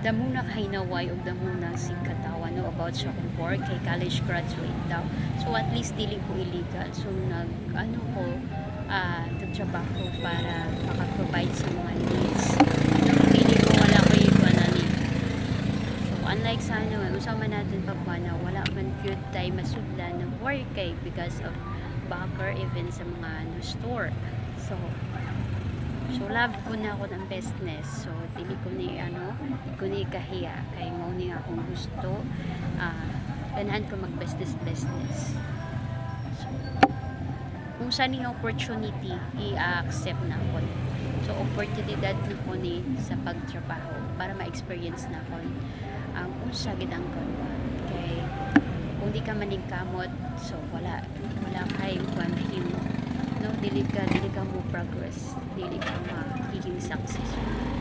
damo na kahinaway o damo na si katawan no about sa kong work kay college graduate daw. So at least dili ko illegal. So nagtrabaho para makaprovide sa mga needs. No, dili ko wala ko yung ni. So unlike sa usama natin pagwana wala man cute tay masudlan ng work kay because of backer even sa mga store. So love ko na ako ng business. So dili ko ni kahiya kay mo ni akong gusto ganahan ko mag business. So kung saan yung opportunity i-accept na ko. So oportunidad na ko ni sa pagtrabaho para ma-experience na ko ang unsa gid ang kay kung di ka maningkamot so wala kay himo no dili ka mo progress dili ka magiging successful.